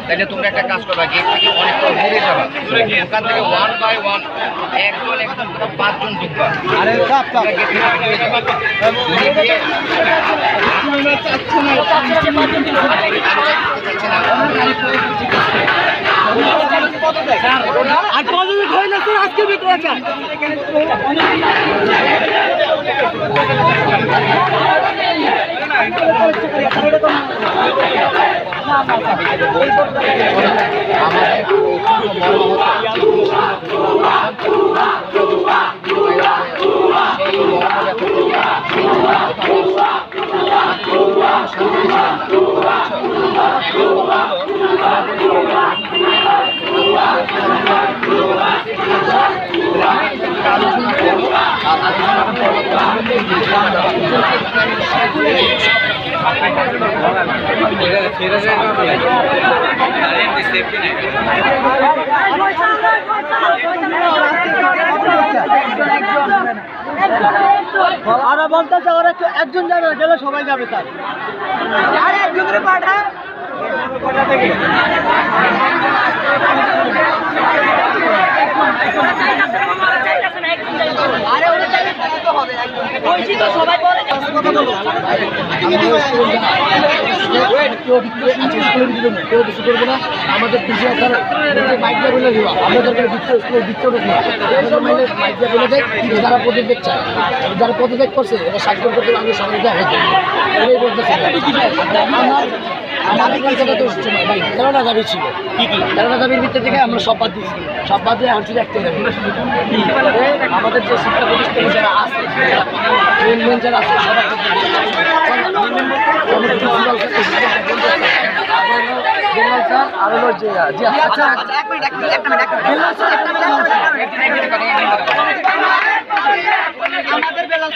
তাহলে তোমরা একটা কাজ করবা, গেট থেকে অনেকটা ঘুরে যাবা, ওখান থেকে 1 বাই 1 একজন একদম 5 জন ঢুকবা। আর কতদিন হইল তোর আজকে বিক্রি আছে আরে বলতেছে ওরা একজন যাবে, গেলে সবাই যাবে স্যার। আরে একজন করে পাঠা কোথা থেকে আরে ওরা চাইলে তো হবে একজন, কইছি তো সবাই পরে কথা বলো। কেউ স্কুলের ভিতরে নেই, কেউ কিছু করবো না। আমাদের প্রিন্সিপাল স্যার মাইকটা বলে দিব, আমরা দরকার স্কুলের ভিতরে ঢুকবো না। মাইকটা বলে দেয় যারা পদত্যাগ চায়, যারা পদত্যাগ করছে এরা স্বাক্ষর করতে আগে সবাই দেখা যায়। এটাই বলতেছে আমার কথা তো সময় ভাই 13টা দাবি ছিল। কি 13টা দাবির ভিতর থেকে আমরা সব বাদ দিয়েছি, সব বাদ দিয়ে এখন শুধু একটাই দাবি। আমাদের যে শিক্ষা প্রতিষ্ঠানে যারা আছে, যারা আছে সবার আর হলো যে আমাদের বেলা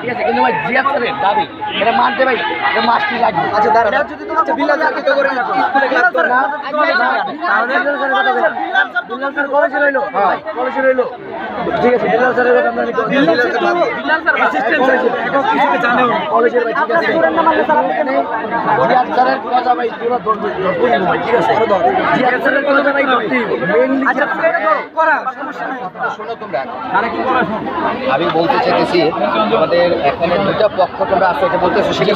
ঠিক আছে, কিন্তু ভাই জিয়াদ স্যারের দাবি এটা মানতে ভাই মাসটি লাগবে। আচ্ছা দাঁড়া, যদি তোমার বিল্লাল স্যারকে তো করে স্কুলে ক্লাস করে না, তাহলে বিল্লাল স্যার কলেজে রইলো, হ্যাঁ কলেজে রইলো, ঠিক আছে। বিল্লাল স্যারের কথা আমরা বিল্লাল স্যার অ্যাসিস্ট্যান্ট স্যার কিছুকে জানেও কলেজের ভাই, ঠিক আছে। জিয়াদ স্যারের কথা ভাই পুরো ধরবে ভাই, ঠিক আছে। জিয়াদ স্যারের কথা ভাই ধরতেই হবে মেইনলি। আচ্ছা করা সমস্যা নাই, শোনো তোমরা আরে কি করা। আমি বলতে চাইতেছি আমাদের এখানে দুটা পক্ষ তোমরা আছো, এটা বলতেছো সেটা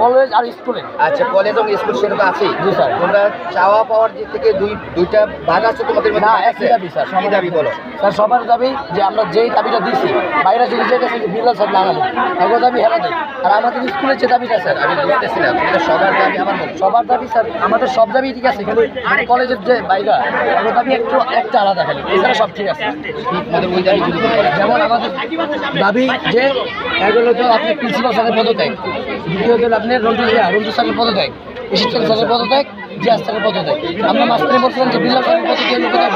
কলেজ আর স্কুলে। আচ্ছা কলেজ এবং স্কুল সেটা তো আছেই। জি স্যার। তোমরা চাওয়া পাওয়ার দিক থেকে দুইটা ভাগ আছে তোমাদের মধ্যে? না, একই দাবি স্যার। কি দাবি বলো? স্যার সবার দাবি যে আমরা যেই দাবিটা দিচ্ছি বাইরে যদি যেটা বিল্লাল স্যার না আনালে একবার দাবি হেরা দেয়। আর আমাদের স্কুলের যে দাবিটা স্যার আমি বুঝতেছি না, তোমাদের সবার দাবি আমার মতো। সবার দাবি স্যার, আমাদের সব দাবি ঠিক আছে, খালি কলেজের যে বাইরা ওর দাবি একটা আলাদা, খালি এছাড়া সব ঠিক আছে। তোমাদের ওই দাবি যদি যেমন আমাদের দাবি যে এগুলো তো আপনি প্রিন্সিপাল স্যারের পদত্যাগ, দ্বিতীয়ত আপনি রঞ্জু স্যারের পদত্যাগ, অ্যাসিস্ট্যান্ট স্যারের পদত্যাগ, জিয়াদ স্যারের পদত্যাগ। আমরা মাস্টারে বলছিলাম যে বিল্লাল স্যারের পদত্যাগ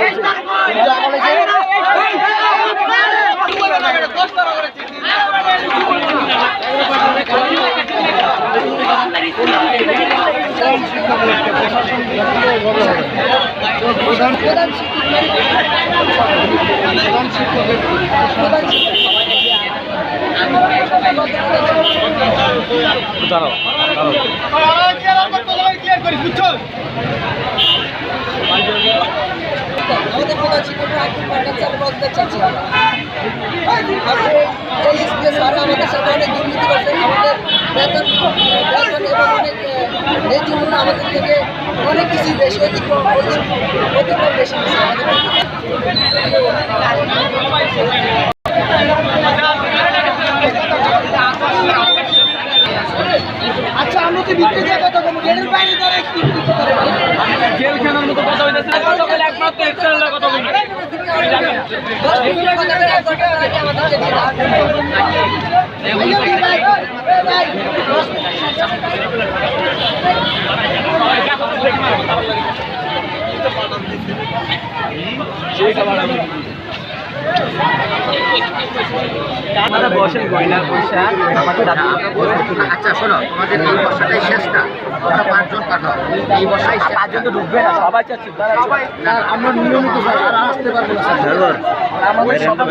আমাদের প্রধান শিক্ষকরা পদত্যাগ চাচ্ছে। আমাদের সাথে অনেক দুর্নীতি করছে, আমাদের বেতন এবং অনেক এই জন্য আমাদের থেকে অনেক কিছু বেশি অতিক্রম বেশি দিচ্ছে আচ্ছা আমরা তো বিক্রি দিয়ে কথা বলবো, গেটের বাইরে ধরে জেল খেলার মতো কথা হইতেছে একমাত্র এক্সটার্নাল কথা বলবো। আচ্ছা শোনো, তোমাদের এই বর্ষাটাই শেষটা, তোমরা 5 জন পাঠাও এই বর্ষায় 5 জন তো ঢুকবে না, সবাই চাচ্ছি আমরা নিয়মিত আসতে পারবো না স্যার। আমাদের সবার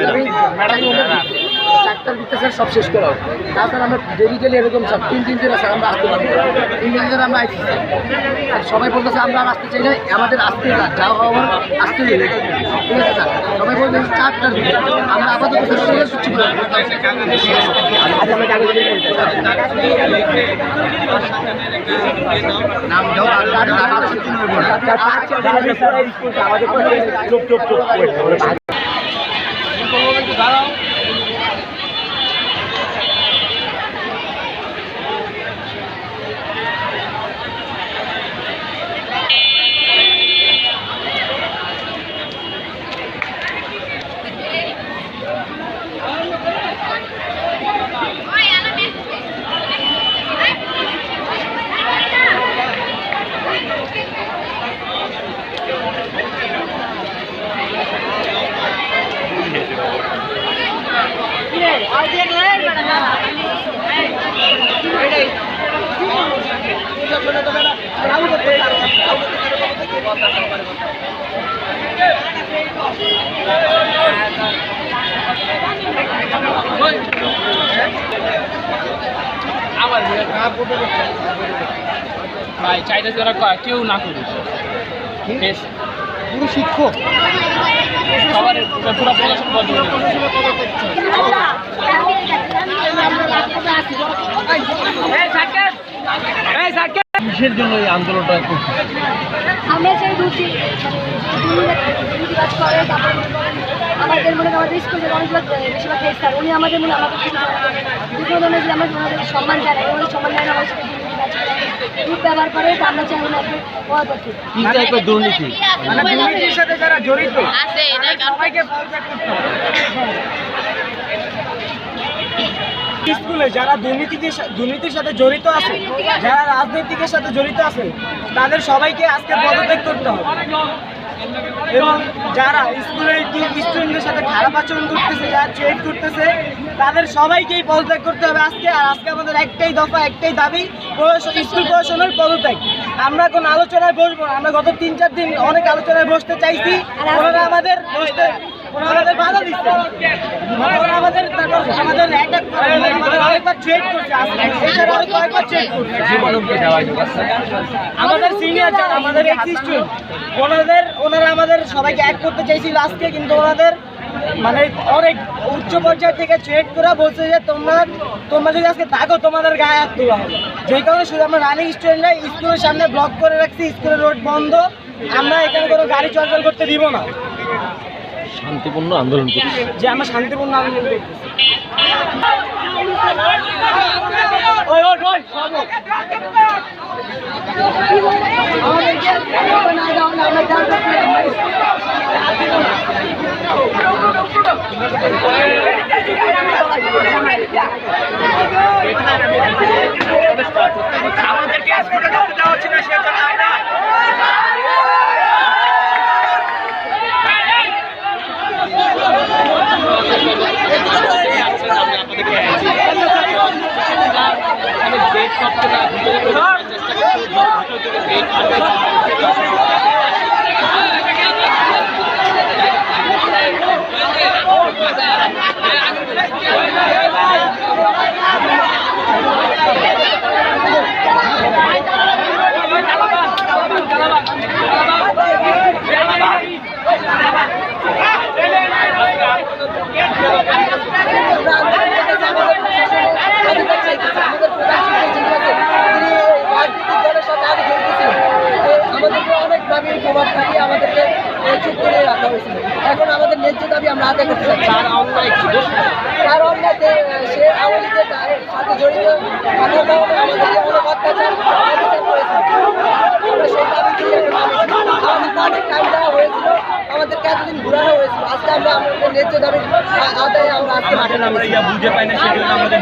চারটার ভিতরে স্যার সব শেষ করা হবে। তাছাড়া আমরা ডেলি এরকম স্যার 3 দিন ধরে স্যার আমরা আসতে পারবো না, 3 দিন ধরে আমরা আসছি স্যার। আর সবাই বলতেছে আমরা আর আসতে চাই না, আমাদের আসতে না যা হওয়ার আসতে ঠিক আছে স্যার। সবাই বলতে 4টার ভিতরে আমরা আপাতত ছুটি করে নাম দাও দাঁড়াও। ভাই চাইতেছি ওরা কেউ না করুক। পুরো শিক্ষক সবার পুরো প্রশাসন বন্ধ করে দিয়েছে। কিসের জন্য এই আন্দোলনটা করছে? আমরা চাই কাজ করে, তারপরে আমাদের মনে হয় আমাদের স্কুল থেকে অনেকগুলো বেশিরভাগ স্যার উনি আমাদের মনে আমাদের বিভিন্ন ধরনের যে আমরা ওনাদের সম্মান জানাই, ওনাদের সম্মান জানাই আমাদের সাথে গ্রুপ ব্যবহার করে, তো আমরা চাই ওনাদের পদক্ষেপ। কি টাইপের দুর্নীতি? মানে দুর্নীতির সাথে যারা জড়িত সবাইকে স্কুলে যারা দুর্নীতির সাথে জড়িত আছে, যারা রাজনৈতিকের সাথে জড়িত আছে, তাদের সবাইকে আজকে পদত্যাগ করতে হবে। এবং যারা স্কুলের স্টুডেন্টদের সাথে খারাপ আচরণ করতেছে, যারা ট্রেড করতেছে, তাদের সবাইকেই পদত্যাগ করতে হবে আজকে। আর আজকে আমাদের একটাই দফা, একটাই দাবি, স্কুল প্রশাসনের পদত্যাগ। আমরা কোনো আলোচনায় বসবো না। আমরা গত 3-4 দিন অনেক আলোচনায় বসতে চাইছি, ওনারা আমাদের বাধা দিচ্ছে। ওরা আমাদের অনেকবার ট্রেড করছে, এছাড়া আরো কয়েকবার ট্রেড করছে। আমাদের সিনিয়র যারা আমাদের এক্সিস্টুডেন্ট ওনারা আমাদের সবাইকে এক করতে চাইছিল আজকে, কিন্তু ওনাদের মানে অনেক উচ্চ পর্যায় থেকে ট্রেড করা বলছে যে তোমরা যদি আজকে থাকো তোমাদের গায়ে হাত তোলা হবে। যেই কারণে শুধু আমরা রানিং স্টুডেন্টরা স্কুলের সামনে ব্লক করে রাখছি, স্কুলের রোড বন্ধ, আমরা এখানে কোনো গাড়ি চলাচল করতে দিব না। শান্তিপূর্ণ আন্দোলন করছে যে আমরা শান্তিপূর্ণ আন্দোলন করতেছি। আমাদেরকে আজকে দেওয়া হচ্ছে না, সেজন্য আমরা প্রভাব খাটিয়ে আমাদেরকে চুপ করে রাখা হয়েছিল। এখন আমাদের ন্যায্য দাবি আমরা আদায় করতে চাচ্ছি। তার অন্যায়তে সে আওয়ামী লীগের সাথে জড়িত থাকার কারণে আমাদেরকে অনেক অত্যাচার করেছে। আমরা সেই দাবি দিয়ে আমাদেরকে অনেক টাইম দেওয়া হয়েছিল, আমাদেরকে এতদিন ঘুরানো হয়েছিল। আজকে আমরা আমাদের ন্যায্য দাবি আদায়ে আমরা আজকে মাঠে নামেছি। বুঝে পাই না সেজন্য আমাদের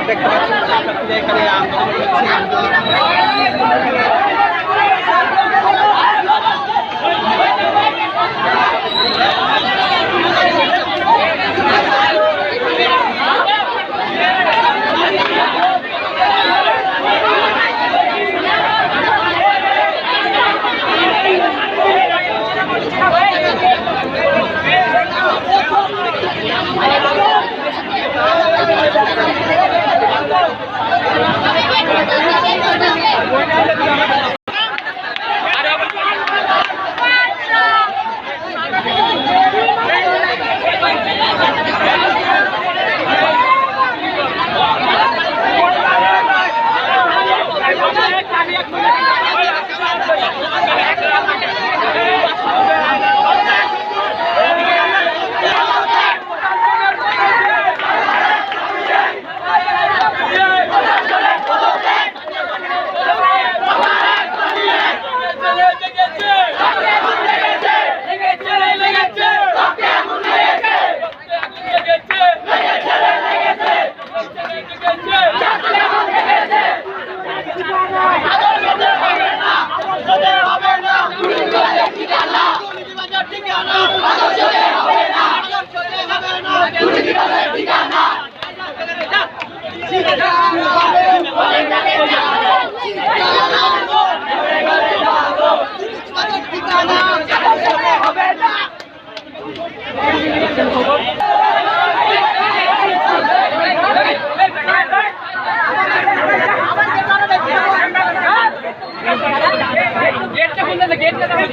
দেখতে পাচ্ছি এখানে गेट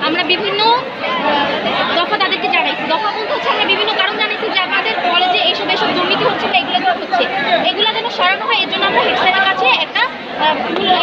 আমরা বিভিন্ন দফা তাদেরকে জানাইছি। দফা বলতে হচ্ছে আমরা বিভিন্ন কারণ জানাইছি যে আমাদের কলেজে এইসব দুর্নীতি হচ্ছে বা এগুলো হচ্ছে, এগুলো যেন সরানো হয়। এর জন্য আমরা হেড স্যারের কাছে একটা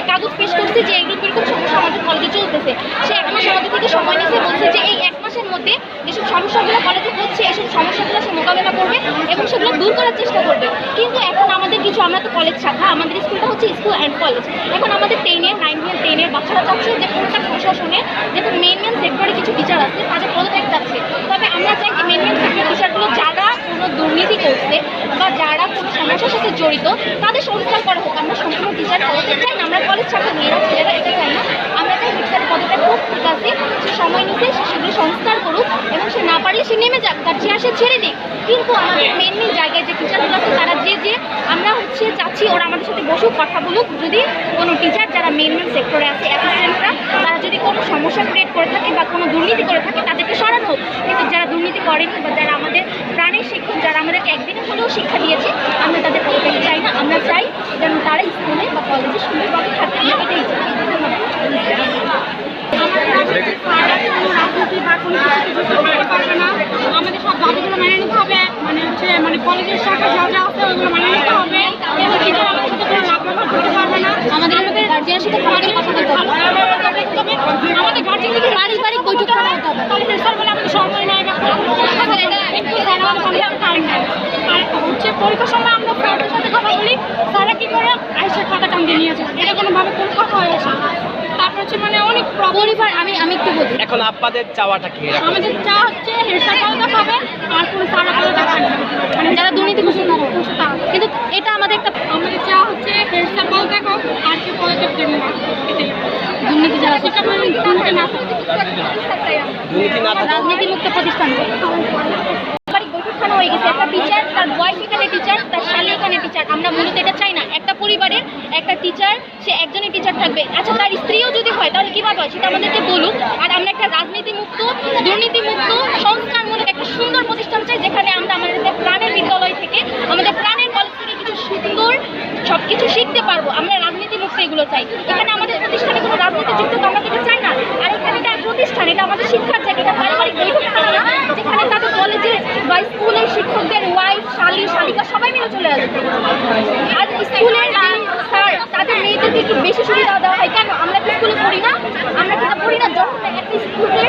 কাগজ পেশ করছি যে এরকম সমস্যা আমাদের কলেজে চলতেছে। সে 1 মাস আমাদের থেকে সময় নিয়েছে, বলছে যে এই 1 মাসের মধ্যে যেসব সমস্যাগুলো কলেজে হচ্ছে এইসব সমস্যাগুলো সে মোকাবেলা করবে এবং সেগুলো দূর করার চেষ্টা করবে। কিন্তু এখন আমাদের কিছু, আমরা তো কলেজ শাখা, আমাদের স্কুলটা হচ্ছে স্কুল অ্যান্ড কলেজ। এখন আমাদের 10-এর 9-এর 10-এর বাচ্চারা চাচ্ছে যে কোনোটা প্রশাসনে যেহেতু মেন সেক্টরে কিছু টিচার আছে তাদের পদত্যাগ চাচ্ছে। তবে আমরা চাই যে মেন সেক্টর টিচারগুলো যারা কোনো দুর্নীতি করছে বা যারা কোনো সমস্যার সাথে জড়িত তাদের সংস্কার করা হোক। আমরা সম্পূর্ণ টিচার পদত্যাগ চাই না, আমরা কলেজ শাখা মেয়েরা ছেলেরা এটা চাই না। আমরা চাই টিচার পদত্যাগ হোক, ঠিক আছে, সে সময় নিতে সে সেগুলো সংস্কার করুক এবং সে না পারলে সে নেমে যাক, তার চেয়ার সে ছেড়ে দিক। কিন্তু আমাদের মেন জায়গায় যে টিচারগুলো আছে তারা যে আমরা হচ্ছে চাচ্ছি ওরা আমাদের সাথে বসুক, কথা বলুক। যদি কোনো টিচার যারা মেন সেক্টরে আছে অ্যাসিস্ট্যান্টরা তারা যদি কোনো সমস্যা ক্রিয়েট করে থাকে বা কোনো দুর্নীতি করে থাকে তাদেরকে সরানো হোক। কিন্তু যারা দুর্নীতি করেনি বা যারা আমাদের প্রাণের শিক্ষক, যারা আমাদেরকে একদিনের হলেও শিক্ষা দিয়েছে, আমরা তাদের পদত্যাগ চাই না। আমরা চাই যেন তারা স্কুলে বা কলেজে সুন্দরভাবে থাকে, এটাই চাই। রাজনীতি বা কোনো কিছু করতে পারবে না, আমাদের সব দাবিগুলো মেনে নিতে হবে। মানে কলেজের শাখা যা যা আছে ওইগুলো মেনে নিতে হবে এবং টিচার আমাদের সাথে কোনো লাভ ব্যবহার করতে পারবে না। আমাদের লোকের গার্জিয়ানের সাথে আমাদের কথা বলতে হবে, আমাদের গার্জিয়ান থেকে পারিবারিক বৈঠক করা হতে হবে। তাহলে স্যার বলে আমাদের সময় নেয় বা হচ্ছে পরীক্ষার সময় আমরা স্যারদের সাথে কথা বলি, স্যারা কি করে আইসা খাতা টাঙ্গে নিয়ে যায়, এটা কোনোভাবে কোনো কথা হয়েছে। তারপর হচ্ছে মানে অনেক পরিবার আমি একটু বলি, এখন আপনাদের চাওয়াটা কি? আমাদের চা হচ্ছে হেড স্যার পদত্যাগ হবে আর কোনো স্যারা পদত্যাগ হবে না, মানে যারা দুর্নীতি করছে তারা। কিন্তু এটা আমাদের একটা আমাদের চা হচ্ছে হেড স্যার পদত্যাগ হোক আর কি পদত্যাগ দেবে না, এটাই দুর্নীতি যারা সেটা মানে দুর্নীতি না থাকে। দুর্নীতি না থাকে রাজনীতি মুক্ত প্রতিষ্ঠান বৈঠকখানা হয়ে গেছে। একটা টিচার তার ওয়াইফ এখানে টিচার, তার শালী এখানে টিচার। আমরা মূলত এটা চাই না। একটা পরিবারের একটা টিচার, সে একজনই টিচার থাকবে। আচ্ছা, তার স্ত্রীও যদি হয় তাহলে কীভাবে হয় সেটা আমাদেরকে বলুক। আর আমরা একটা রাজনীতি মুক্ত, দুর্নীতি মুক্ত, সংস্কারমূলক একটা সুন্দর প্রতিষ্ঠান চাই, যেখানে আমরা আমাদের প্রাণের বিদ্যালয় থেকে, আমাদের প্রাণের কলেজ থেকে কিছু সুন্দর সব কিছু শিখতে পারবো। আমরা রাজনীতি মুক্ত এগুলো চাই। এখানে আমাদের প্রতিষ্ঠানে কোনো রাজনীতি যুক্ত আমরা এটা চাই না। আর এখানে এটা প্রতিষ্ঠান, এটা আমাদের শিক্ষার জায়গা, এটা পারিবারিক বৈঠকখানা না, যেখানে তাদের কলেজের বা স্কুলের শিক্ষকদের ওয়াইফ, শালী, শালিকা সবাই মিলে চলে আসবে। আর স্কুলের স্যার তাদের মেয়েদেরকে একটু বেশি সুবিধা দেওয়া হয় কেন? আমরা কি স্কুলে পড়ি না? আমরা কি পড়ি না? যখন একটা স্কুলে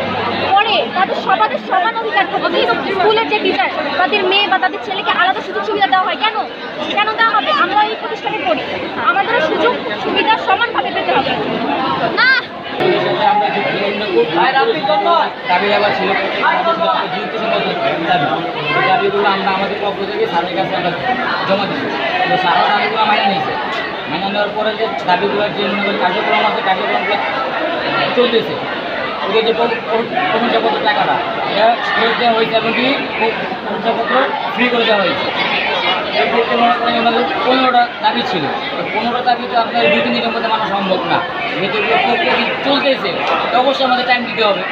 পড়ে তাদের সবার সমান অধিকার থাকে। স্কুলের যে টিচার তাদের মেয়ে বা তাদের ছেলেকে আলাদা সুযোগ সুবিধা দেওয়া হয় কেন? কেন দেওয়া হবে? আমরা এই প্রতিষ্ঠানে পড়ি, আমাদেরও সুযোগ সুবিধা সমানভাবে পেতে হবে না। দাবিগুলো আমরা আমাদের পক্ষ থেকে স্যারের কাছে আমরা জমা দিচ্ছি, তো স্যারও দাবিগুলো মাইনে নিয়েছে। মেনে নেওয়ার পরে যে দাবিগুলো যে মনে করি কার্যক্রম আছে কার্যক্রমগুলো চলতেছে, ওদের যে প্রশংসাপত্র টাকাটা এটা ফেরত দেওয়া হয়েছে এবং কি প্রশংসাপত্র ফ্রি করে দেওয়া হয়েছে। এই ক্ষেত্রে মনে করেন ওনাদের 15টা দাবি ছিল, তো 15টা দাবি তো আপনার 2-3 দিনের মধ্যে মানা সম্ভব না, যেহেতু এগুলো প্রক্রিয়া চলতেছে তো অবশ্যই আমাদের টাইম দিতে হবে।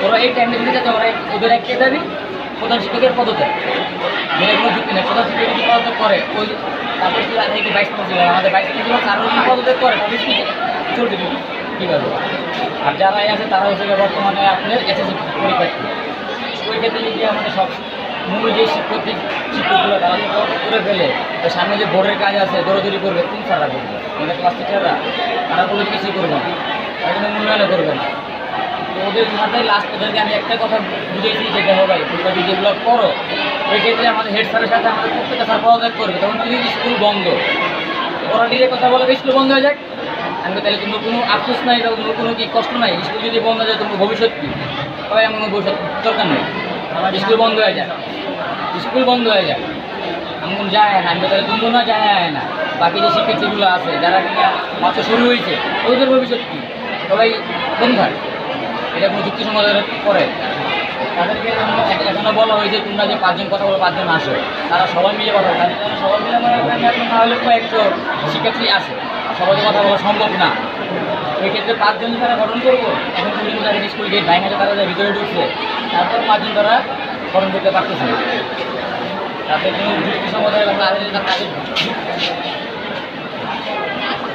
ওরা এই টাইমে দিতে যাতে ওরা ওদের একটাই দাবি প্রধান শিক্ষকের পদত্যাগ, মেয়ের কোনো যুক্তি নেই। প্রধান শিক্ষক যদি পদত্যাগ করে ওই তারপর কি আগে কি 22 প্রিন্সিপাল, আমাদের 22 প্রিন্সিপাল কারণ পদত্যাগ করে তাহলে কি চলবে কীভাবে? আর যারা আছে তারা হচ্ছে বর্তমানে আপনার এসএসসি পরীক্ষার্থী, ওই ক্ষেত্রে যদি আমাদের সব মূল যে শিক্ষকগুলো তারা করে ফেলে তো সামনে যে বোর্ডের কাজ আছে দৌড়াদৌড়ি করবে কোন স্যাররা করবে? আমাদের ক্লাস টিচাররা তারা কোনো কিছুই করবে না, তারা কোনো মূল্যায়ন করবে না। তো ওদের মাথায় লাস্ট ওদেরকে আমি একটা কথা বুঝেছি যে দেখো ভাই তোমরা যদি যেগুলো করো ওই ক্ষেত্রে আমাদের হেড স্যারের সাথে আমাদের প্রত্যেকটা স্যার পদত্যাগ করবে, তখন যদি স্কুল বন্ধ, ওরা নিজের কথা বলে স্কুল বন্ধ হয়ে যায়। আমি তাহলে তোমার কোনো আফসোস নাই বা কোনো কি কষ্ট নাই, স্কুল যদি বন্ধ হয়ে যায় তোমার ভবিষ্যৎ কী? সবাই আমার ভবিষ্যৎ দরকার নেই, আমার স্কুল বন্ধ হয়ে যায়, স্কুল বন্ধ হয়ে যায়, এমন যায় না। আমি তাহলে তুমি না যায় না, বাকি যে শিক্ষার্থীগুলো আছে যারা কিনা মাত্র শুরু হয়েছে ওদের ভবিষ্যৎ কী? সবাই কোনখানে এটা কোনো যুক্তি সমাধান করে তাদেরকে এখনো বলা হয়েছে তোমরা যে 5 জন কথা বলো 5 জন আসো, তারা সবাই মিলে কথা বলে, তাদের সবাই মিলে তাহলে কয়েকশো শিক্ষার্থী আছে, সবাই কথা বলা সম্ভব না। ওই ক্ষেত্রে 5 জন তারা গঠন করবো, এখন পর্যন্ত তাদের স্কুল গেট ভাঙাতে তারা যে ভিতরে ঢুকছে, তারপর 5 জন তারা গঠন করতে পারতেছে না। তাদের কোনো যুক্তি সমাধান এবং তাদের